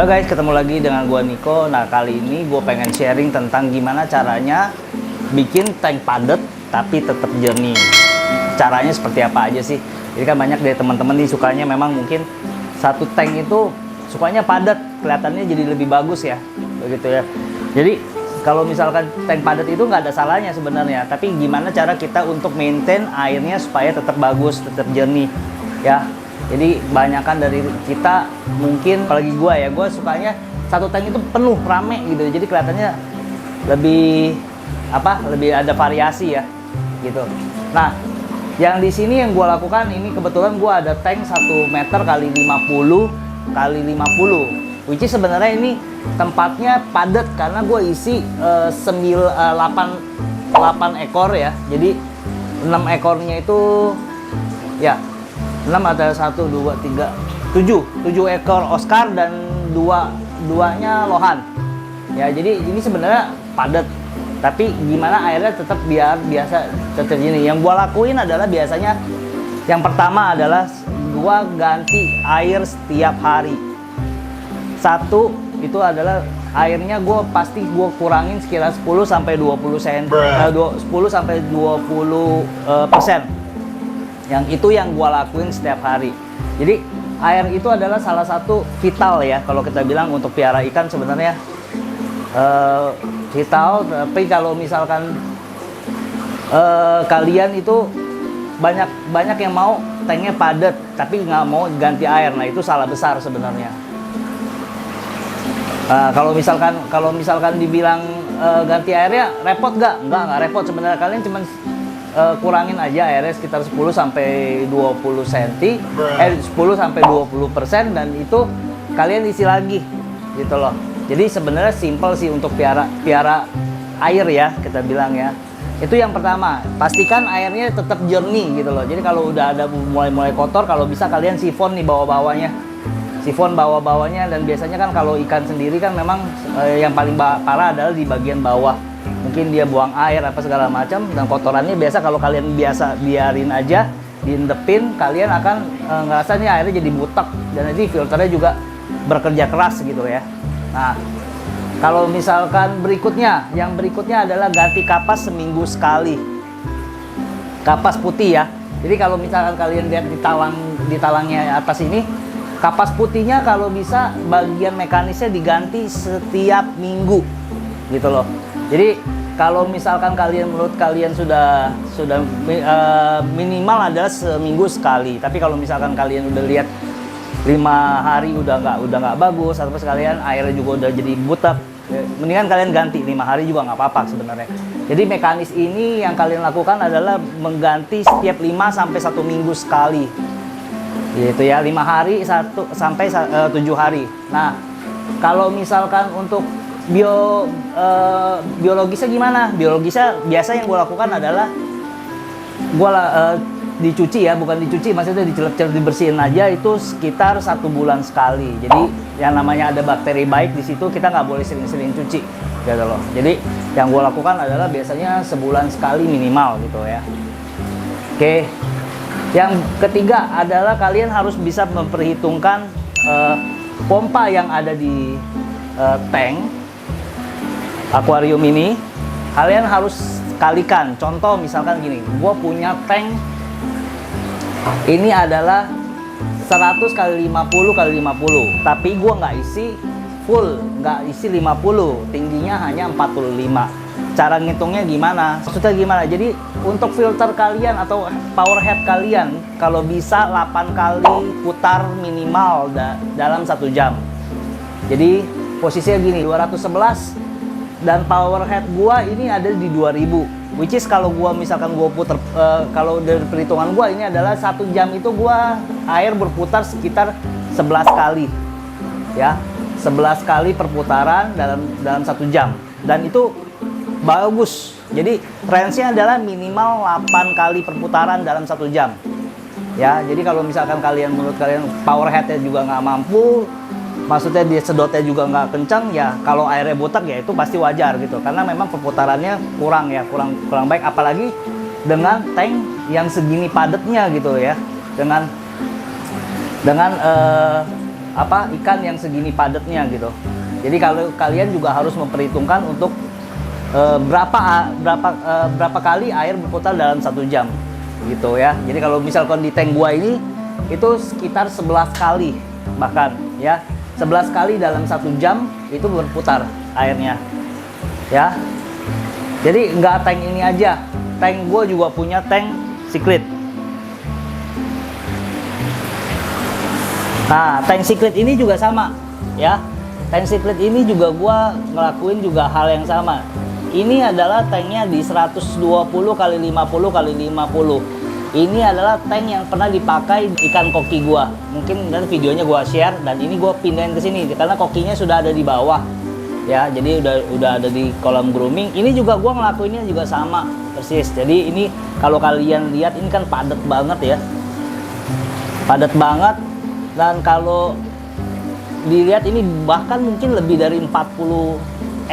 Halo guys, ketemu lagi dengan gua Niko. Nah, kali ini gua pengen sharing tentang gimana caranya bikin tank padat tapi tetap jernih. Caranya seperti apa aja sih? Jadi kan banyak dari teman-teman nih sukanya memang mungkin satu tank itu sukanya padat, kelihatannya jadi lebih bagus ya. Begitu ya. Jadi kalau misalkan tank padat itu nggak ada salahnya sebenarnya, tapi gimana cara kita untuk maintain airnya supaya tetap bagus, tetap jernih ya. Jadi banyakan dari kita mungkin, apalagi gue sukanya satu tank itu penuh, rame gitu. Jadi kelihatannya lebih lebih ada variasi ya gitu. Nah, yang di sini yang gue lakukan ini kebetulan gue ada tank 1 meter kali 50 kali 50, which is sebenarnya ini tempatnya padat karena gue isi 8 ekor ya. Jadi 6 ekornya itu ya 6 ada 1, 2, 3, 7 ekor Oscar dan duanya Lohan ya. Jadi ini sebenarnya padat, tapi gimana airnya tetap biar biasa tetap gini. Yang gua lakuin adalah biasanya yang pertama adalah gua ganti air setiap hari. Satu itu adalah airnya pasti gua kurangin sekitar 10 sampai 20 cm, 10 sampai 20%. Yang itu yang gua lakuin setiap hari. Jadi air itu adalah salah satu vital ya kalau kita bilang untuk piara ikan sebenarnya vital. Tapi kalau misalkan kalian itu banyak yang mau tanknya padat tapi nggak mau ganti air, nah itu salah besar sebenarnya. Kalau misalkan dibilang ganti airnya repot nggak repot sebenarnya. Kalian cuman kurangin aja airnya sekitar 10 sampai 20 cm, 10 sampai 20%, dan itu kalian isi lagi gitu loh. Jadi sebenarnya simple sih untuk piara air ya, kita bilang ya. Itu yang pertama, pastikan airnya tetap jernih gitu loh. Jadi kalau udah ada mulai kotor, kalau bisa kalian sifon nih bawah-bawahnya. Sifon bawah-bawahnya, dan biasanya kan kalau ikan sendiri kan memang yang paling parah adalah di bagian bawah. Mungkin dia buang air apa segala macam, dan kotorannya biasa kalau kalian biasa biarin aja diendepin, kalian akan ngerasa nih airnya jadi butek, dan nanti filternya juga bekerja keras gitu ya. Nah, kalau misalkan yang berikutnya adalah ganti kapas seminggu sekali. Kapas putih ya. Jadi kalau misalkan kalian lihat di talangnya atas ini, kapas putihnya kalau bisa bagian mekanisnya diganti setiap minggu gitu loh. Jadi kalau misalkan menurut kalian sudah minimal adalah seminggu sekali. Tapi kalau misalkan kalian udah lihat 5 hari udah nggak bagus, atau sekalian airnya juga udah jadi butek, mendingan kalian ganti 5 hari juga nggak apa-apa sebenarnya. Jadi mekanis ini yang kalian lakukan adalah mengganti setiap 5 sampai 1 minggu sekali. Gitu ya, 5 hari 1 sampai 7 hari. Nah, kalau misalkan untuk biologisnya gimana? Biologisnya biasa yang gue lakukan adalah dicuci ya, bukan dicuci, maksudnya dicelup-celup, dibersihin aja itu sekitar 1 bulan sekali. Jadi yang namanya ada bakteri baik di situ, kita nggak boleh sering-sering cuci gitu loh. Jadi yang gue lakukan adalah biasanya sebulan sekali minimal gitu ya. Oke. Yang ketiga adalah kalian harus bisa memperhitungkan pompa yang ada di tank akuarium ini. Kalian harus kalikan. Contoh misalkan gini, gue punya tank ini adalah 100 kali 50 kali 50, tapi gue nggak isi full, nggak isi 50, tingginya hanya 45. Cara ngitungnya gimana? Maksudnya gimana? Jadi untuk filter kalian atau power head kalian kalau bisa 8 kali putar minimal dalam 1 jam. Jadi posisinya gini, 211, dan power head gua ini ada di 2000, which is kalau gua misalkan gua putar, kalau dari perhitungan gua ini adalah 1 jam itu gua air berputar sekitar 11 kali ya, 11 kali perputaran dalam 1 jam, dan itu bagus. Jadi range-nya adalah minimal 8 kali perputaran dalam 1 jam ya. Jadi kalau misalkan menurut kalian power head-nya juga nggak mampu, maksudnya dia sedotnya juga nggak kencang ya, kalau airnya butek ya itu pasti wajar gitu, karena memang perputarannya kurang baik, apalagi dengan tank yang segini padatnya gitu ya, dengan ikan yang segini padatnya gitu. Jadi kalau kalian juga harus memperhitungkan untuk berapa kali air berputar dalam 1 jam gitu ya. Jadi kalau misalkan di tank gua ini itu sekitar 11 kali bahkan ya, 11 kali dalam 1 jam itu berputar airnya ya. Jadi nggak tank ini aja, tank gue juga punya tank Secret. Nah, tank Secret ini juga sama ya. Tank Secret ini juga gue ngelakuin juga hal yang sama. Ini adalah tanknya di 120 kali 50 kali 50. Ini adalah tank yang pernah dipakai ikan koki gue. Mungkin nanti videonya gue share, dan ini gue pindahin ke sini karena kokinya sudah ada di bawah. Ya, jadi udah ada di kolam grooming. Ini juga gua ngelakuinnya juga sama persis. Jadi ini kalau kalian lihat ini kan padat banget ya, padat banget. Dan kalau dilihat ini bahkan mungkin lebih dari 40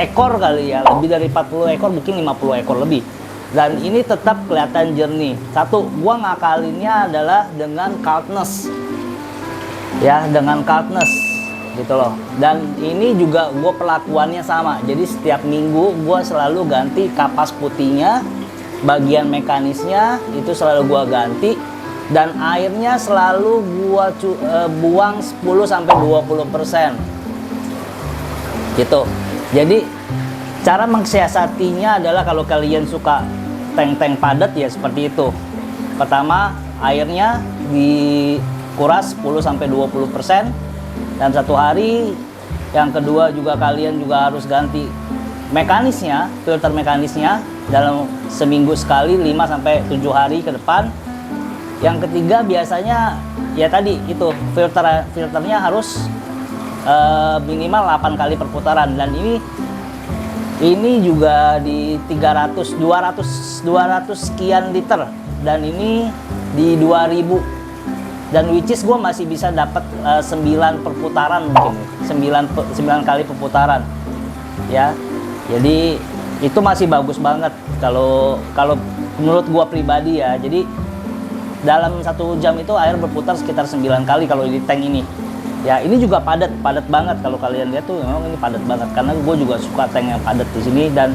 ekor kali ya, lebih dari 40 ekor, mungkin 50 ekor lebih. Dan ini tetap kelihatan jernih. Satu, gua ngakalinnya adalah dengan cardness ya, dengan cardness gitu loh. Dan ini juga gue perlakuannya sama, jadi setiap minggu gue selalu ganti kapas putihnya, bagian mekanisnya itu selalu gue ganti, dan airnya selalu gue buang 10-20% gitu. Jadi cara mensiasatinya adalah kalau kalian suka tank-tank padat ya seperti itu. Pertama, airnya dikuras 10-20% dalam 1 hari. Yang kedua juga kalian juga harus ganti mekanisnya, filter mekanisnya dalam seminggu sekali 5-7 hari ke depan. Yang ketiga biasanya ya tadi itu filternya harus minimal 8 kali perputaran, dan ini juga di 200 sekian liter, dan ini di 2000. Dan which is gue masih bisa dapat 9 perputaran, mungkin 9 kali perputaran ya. Jadi itu masih bagus banget kalau menurut gue pribadi ya. Jadi dalam 1 jam itu air berputar sekitar 9 kali kalau di tank ini ya. Ini juga padat banget, kalau kalian lihat tuh memang ini padat banget, karena gue juga suka tank yang padat di sini. Dan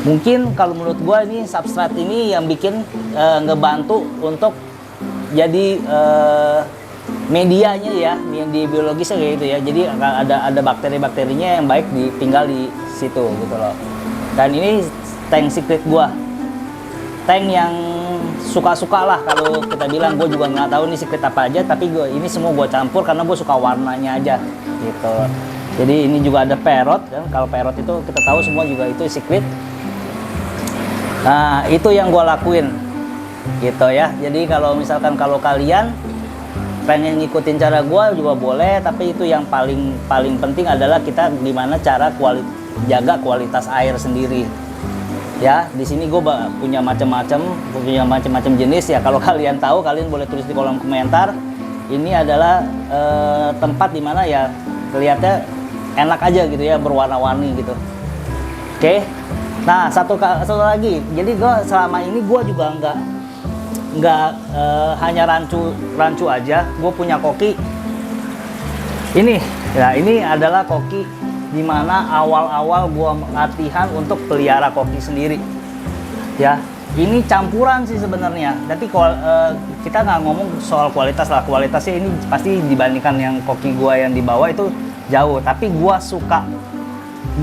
mungkin kalau menurut gue ini substrat ini yang bikin ngebantu untuk jadi medianya ya, yang di biologisnya kayak gitu ya. Jadi ada bakteri-bakterinya yang baik tinggal di situ gitu loh. Dan ini tank Secret gua, tank yang suka-suka lah kalau kita bilang. Gue juga nggak tahu nih Secret apa aja, tapi ini semua gue campur karena gue suka warnanya aja gitu. Jadi ini juga ada parrot kan. Kalau parrot itu kita tahu semua juga itu Secret. Nah, itu yang gue lakuin gitu ya. Jadi kalau misalkan kalau kalian pengen ngikutin cara gua juga boleh, tapi itu yang paling penting adalah kita gimana cara jaga kualitas air sendiri ya. Di sini gua punya macam-macam jenis ya. Kalau kalian tahu, kalian boleh tulis di kolom komentar. Ini adalah tempat dimana ya kelihatannya enak aja gitu ya, berwarna-warni gitu. Oke. Nah, satu lagi. Jadi gua selama ini gua juga nggak hanya rancu aja. Gue punya koki ini ya. Ini adalah koki dimana awal-awal gue latihan untuk pelihara koki sendiri ya. Ini campuran sih sebenarnya, tapi kita nggak ngomong soal kualitas lah. Kualitasnya ini pasti dibandingkan yang koki gue yang di bawah itu jauh, tapi gue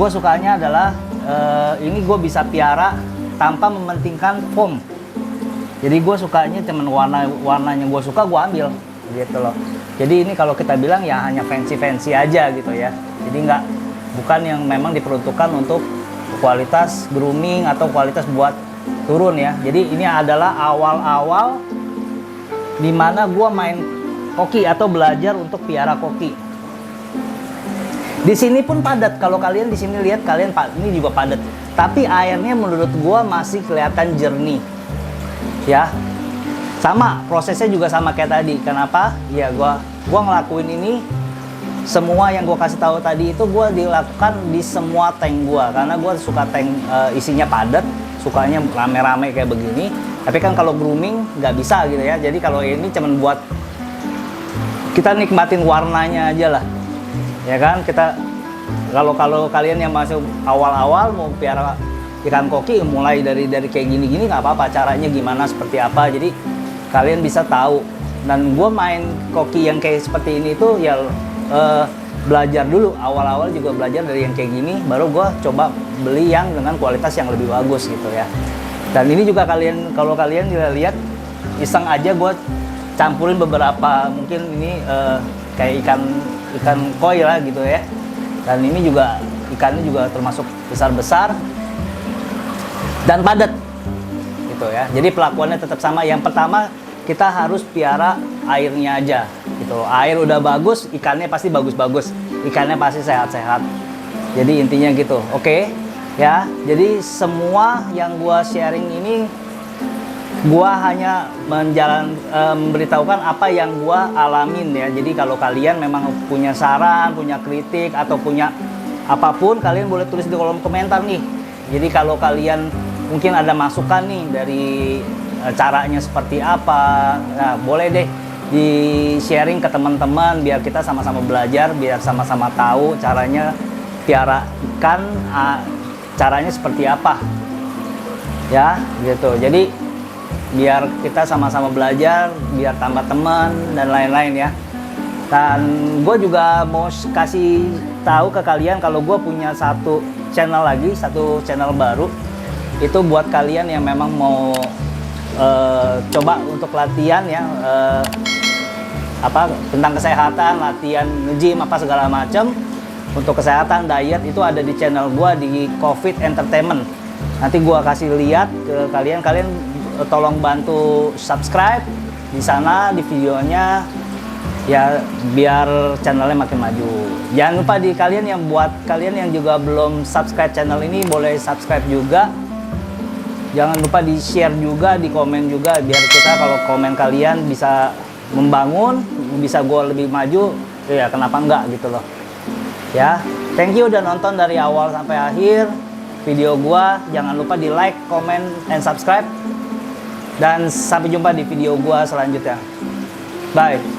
sukanya adalah ini gue bisa piara tanpa mementingkan foam. Jadi gue sukanya cuman warnanya gue suka, gue ambil gitu loh. Jadi ini kalau kita bilang ya hanya fancy aja gitu ya. Jadi bukan yang memang diperuntukkan untuk kualitas grooming atau kualitas buat turun ya. Jadi ini adalah awal-awal dimana gue main koki atau belajar untuk piara koki. Di sini pun padat. Kalau kalian di sini lihat, ini juga padat. Tapi airnya menurut gue masih kelihatan jernih. Ya, sama prosesnya juga sama kayak tadi. Kenapa? Ya gua ngelakuin ini semua yang gua kasih tahu tadi itu gua dilakukan di semua tank gua, karena gua suka tank isinya padat, sukanya rame-rame kayak begini. Tapi kan kalau grooming nggak bisa gitu ya. Jadi kalau ini cuman buat kita nikmatin warnanya aja lah ya kan? Kita kalau kalian yang masih awal-awal mau piara ikan koki, mulai dari kayak gini-gini nggak apa-apa, caranya gimana, seperti apa, jadi kalian bisa tahu. Dan gue main koki yang kayak seperti ini tuh ya belajar dulu, awal-awal juga belajar dari yang kayak gini, baru gue coba beli yang dengan kualitas yang lebih bagus gitu ya. Dan ini juga kalau kalian juga lihat, iseng aja gue campurin beberapa, mungkin ini kayak ikan koi lah gitu ya. Dan ini juga ikannya juga termasuk besar-besar dan padat gitu ya. Jadi pelakuannya tetap sama. Yang pertama, kita harus piara airnya aja gitu. Air udah bagus, ikannya pasti bagus-bagus, ikannya pasti sehat-sehat. Jadi intinya gitu. Oke ya. Jadi semua yang gua sharing ini, gua hanya memberitahukan apa yang gua alamin ya. Jadi kalau kalian memang punya saran, punya kritik, atau punya apapun, kalian boleh tulis di kolom komentar nih. Jadi kalau kalian mungkin ada masukan nih dari caranya seperti apa, nah boleh deh di sharing ke teman-teman, biar kita sama-sama belajar, biar sama-sama tahu caranya piara ikan, caranya seperti apa ya gitu. Jadi biar kita sama-sama belajar, biar tambah teman dan lain-lain ya. Dan gue juga mau kasih tahu ke kalian kalau gue punya satu channel baru. Itu buat kalian yang memang mau coba untuk latihan ya, tentang kesehatan, latihan nge-gym apa segala macam. Untuk kesehatan, diet, itu ada di channel gue di COVID Entertainment. Nanti gue kasih lihat ke kalian tolong bantu subscribe di sana, di videonya ya, biar channelnya makin maju. Jangan lupa buat kalian yang juga belum subscribe channel ini, boleh subscribe juga. Jangan lupa di share juga, di komen juga, biar kita kalau komen kalian bisa membangun, bisa gue lebih maju ya, kenapa enggak gitu loh ya. Thank you udah nonton dari awal sampai akhir video gue. Jangan lupa di like, comment, and subscribe. Dan sampai jumpa di video gua selanjutnya. Bye.